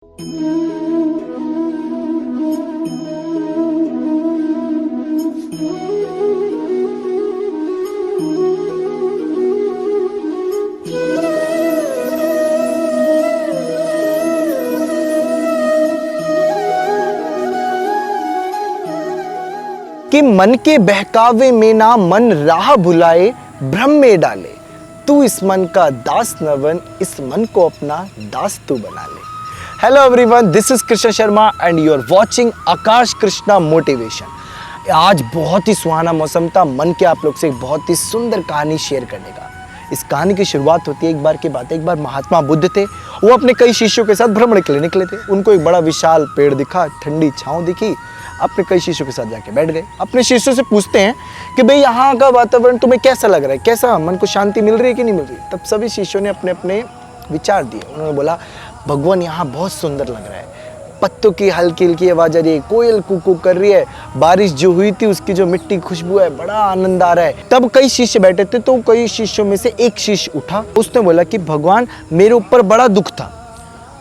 कि मन के बहकावे में ना मन राह भुलाए, भ्रम में डाले। तू इस मन का दास न बन, इस मन को अपना दास तू बना ले। Hello everyone, this is Krishna Sharma and you are watching Aakash Krishna motivation. आज बहुत ही सुहाना मौसम था, मन के आप लोग से एक बहुत ही सुंदर कहानी शेयर करने का। इस कहानी की शुरुआत होती है एक बार की बात है। एक बार महात्मा बुद्ध थे, वो अपने कई शिष्यों के साथ भ्रमण के लिए निकले थे। उनको एक बड़ा विशाल पेड़ दिखा, ठंडी छांव दिखी, अपने कई शिष्यों के साथ जाके बैठ गए। अपने शिष्यों से पूछते हैं कि भाई यहाँ का वातावरण तुम्हें कैसा लग रहा है, कैसा मन को शांति मिल रही है कि नहीं मिल रही। तब सभी शिष्यों ने अपने अपने विचार दिए। उन्होंने बोला, भगवान यहाँ बहुत सुंदर लग रहा है, पत्तों की हल्की हल्की आवाज आ रही है, कोयल कूकू कर रही है, बारिश जो हुई थी उसकी जो मिट्टी खुशबू है, बड़ा आनंद आ रहा है। तब कई शिष्य बैठे थे, तो कई शिष्यों में से एक शिष्य उठा, उसने बोला कि भगवान मेरे ऊपर बड़ा दुख था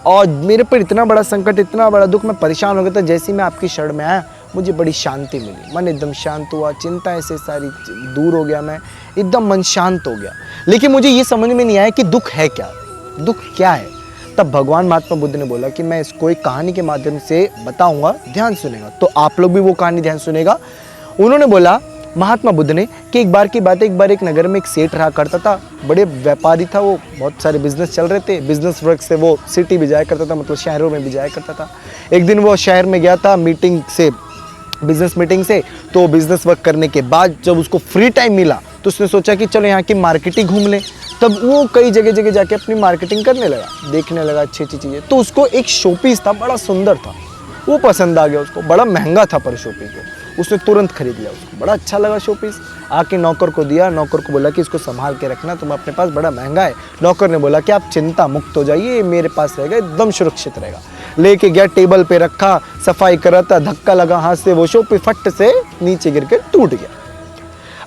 और मेरे पर इतना बड़ा संकट, इतना बड़ा दुख, मैं परेशान हो गया था। जैसे ही मैं आपकी शरण में आया मुझे बड़ी शांति मिली, मन एकदम शांत हुआ, चिंताएं से सारी दूर हो गया, मैं एकदम मन शांत हो गया। लेकिन मुझे ये समझ में नहीं आया कि दुख है क्या, दुख क्या है। तब भगवान महात्मा बुद्ध ने बोला कि मैं इसको एक कहानी के माध्यम से बताऊंगा, ध्यान सुनेगा। तो आप लोग भी वो कहानी ध्यान सुनेगा। उन्होंने बोला महात्मा बुद्ध ने कि एक बार की बात है, एक बार एक नगर में एक सेठ रहा करता था, बड़े व्यापारी था वो, बहुत सारे बिजनेस चल रहे थे। बिजनेस वर्क से वो सिटी भी जाया करता था, मतलब शहरों में भी जाया करता था। एक दिन वो शहर में गया था मीटिंग से, बिजनेस मीटिंग से। तो बिजनेस वर्क करने के बाद जब उसको फ्री टाइम मिला तो उसने सोचा कि चलो यहाँ की मार्केटिंग घूम लें। तब वो कई जगह जगह जाके अपनी मार्केटिंग करने लगा, देखने लगा अच्छी अच्छी चीज़ें। तो उसको एक शोपीस था, बड़ा सुंदर था, वो पसंद आ गया उसको, बड़ा महंगा था पर शोपीस को। उसने तुरंत खरीद लिया, उसको बड़ा अच्छा लगा शोपीस। आके नौकर को दिया, नौकर को बोला कि इसको संभाल के रखना, तुम अपने पास, बड़ा महंगा है। नौकर ने बोला कि आप चिंता मुक्त हो जाइए, मेरे पास रहेगा, एकदम सुरक्षित रहेगा। लेके गया, टेबल पे रखा, सफाई कर रहा था, धक्का लगा हाथ से, वो शोपीस फट से नीचे गिर के टूट गया।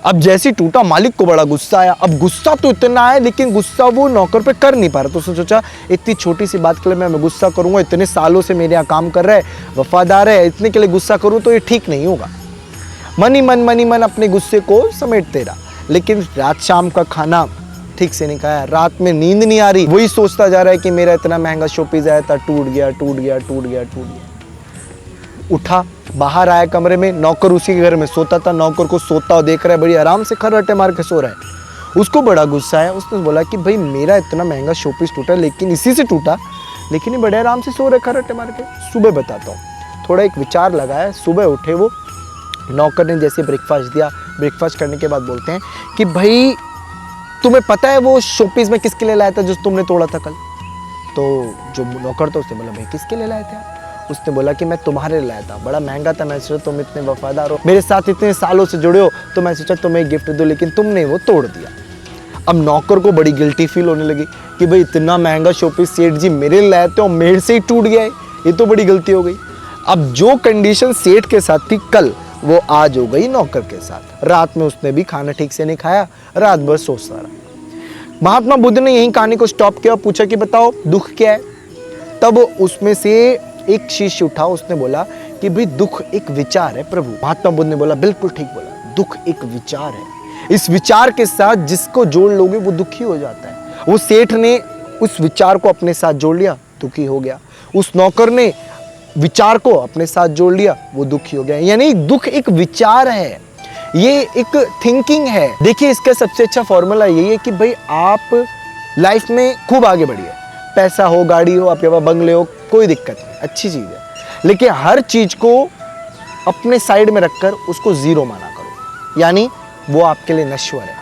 अब जैसे टूटा, मालिक को बड़ा गुस्सा आया। अब गुस्सा तो इतना है, लेकिन गुस्सा वो नौकर पे कर नहीं पा रहा। तो उसने सोचा इतनी छोटी सी बात के लिए मैं गुस्सा करूंगा, इतने सालों से मेरे यहाँ काम कर रहा है, वफादार है, इतने के लिए गुस्सा करूं तो ये ठीक नहीं होगा। मन ही मन अपने गुस्से को समेटते रहा। लेकिन रात शाम का खाना ठीक से नहीं खाया, रात में नींद नहीं आ रही, वही सोचता जा रहा है कि मेरा इतना महंगा शोपीस आया था, टूट गया टूट गया टूट गया टूट गया। उठा, बाहर आया कमरे में, नौकर उसी के घर में सोता था, नौकर को सोता हुआ देख रहा है, बड़ी आराम से खर्राटे मार के सो रहा है। उसको बड़ा गुस्सा आया। उसने बोला कि भाई मेरा इतना महंगा शोपीस टूटा, लेकिन इसी से टूटा, लेकिन ये बड़े आराम से सो रहे खर्राटे मार के। सुबह बताता हूँ। थोड़ा एक विचार लगाया, सुबह उठे वो, नौकर ने जैसे ब्रेकफास्ट दिया, ब्रेकफास्ट करने के बाद बोलते हैं कि भाई तुम्हें पता है वो शोपीस में किसके लिए लाया था जो तुमने तोड़ा था कल? तो जो नौकर था उसने बोला भाई किसके लिए लाए थे आप? उसने बोला कि मैं तुम्हारे लिए लाया था, बड़ा महंगा था, मैं सोचा तुम इतने वफादार हो, मेरे साथ इतने सालों से जुड़े हो, तो मैं सोचा तुम्हें गिफ्ट दूं, लेकिन तुमने वो तोड़ दिया। अब नौकर को बड़ी गिल्टी फील होने लगी कि भाई इतना महंगा शोपीस सेठ जी मेरे लिए लाए थे और मेरे से ही टूट गया है, ये तो बड़ी गलती हो गई। अब जो कंडीशन सेठ के साथ थी कल, वो आज हो गई नौकर के साथ। रात में उसने भी खाना ठीक से नहीं खाया, रात भर सोचता रहा। महात्मा बुद्ध ने यही कहानी को स्टॉप किया और पूछा कि बताओ दुख क्या है? तब उसमें से एक शिष्य उठा, उसने बोला कि भाई दुख एक विचार है प्रभु। महात्मा बुद्ध ने बोला बिल्कुल ठीक बोला, दुख एक विचार है। इस विचार के साथ जिसको जोड़ लोगे वो दुखी हो जाता है। वो सेठ ने उस विचार को अपने साथ जोड़ लिया, दुखी हो गया। उस नौकर ने विचार को अपने साथ जोड़ लिया, वो दुखी हो गया। यानी दुख एक विचार है, ये एक थिंकिंग है। देखिए इसका सबसे अच्छा फॉर्मूला यही है कि भाई आप लाइफ में खूब आगे बढ़िए, पैसा हो, गाड़ी हो, आपके पास बंगले हो, कोई दिक्कत नहीं, अच्छी चीज़ है। लेकिन हर चीज़ को अपने साइड में रखकर उसको ज़ीरो माना करो, यानी वो आपके लिए नश्वर है,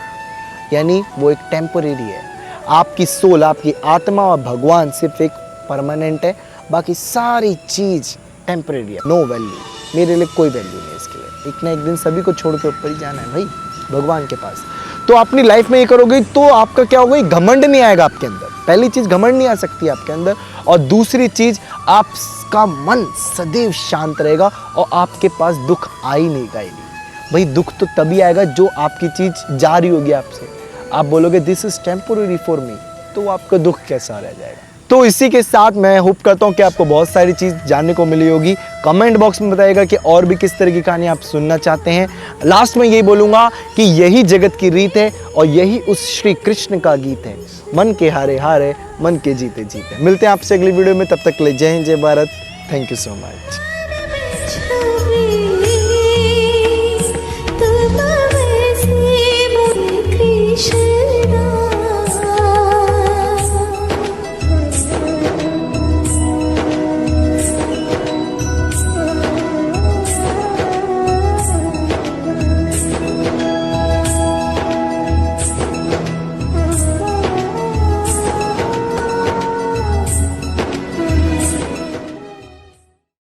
यानी वो एक टेम्परेरी है। आपकी सोल, आपकी आत्मा और भगवान सिर्फ एक परमानेंट है, बाकी सारी चीज़ टेम्परेरी है, नो वैल्यू। मेरे लिए कोई वैल्यू नहीं है इसके लिए। एक ना एक दिन सभी को छोड़ के ऊपर ही जाना है भाई, भगवान के पास। तो अपनी लाइफ में ये करोगे तो आपका क्या होगा, घमंड नहीं आएगा आपके अंदर। पहली चीज़ घमंड नहीं आ सकती आपके अंदर, और दूसरी चीज़ आपका मन सदैव शांत रहेगा और आपके पास दुख आ ही नहीं गाएगी। भाई दुख तो तभी आएगा जो आपकी चीज़ जा रही होगी आपसे। आप बोलोगे this is temporary for me, तो आपका दुख कैसा रह जाएगा। तो इसी के साथ मैं होप करता हूँ कि आपको बहुत सारी चीज़ जानने को मिली होगी। कमेंट बॉक्स में बताइएगा कि और भी किस तरह की कहानी आप सुनना चाहते हैं। लास्ट में यही बोलूँगा कि यही जगत की रीत है और यही उस श्री कृष्ण का गीत है, मन के हारे हारे मन के जीते जीते। मिलते हैं आपसे अगली वीडियो में, तब तक ले जय हिंद जय Bharat. Thank you so much.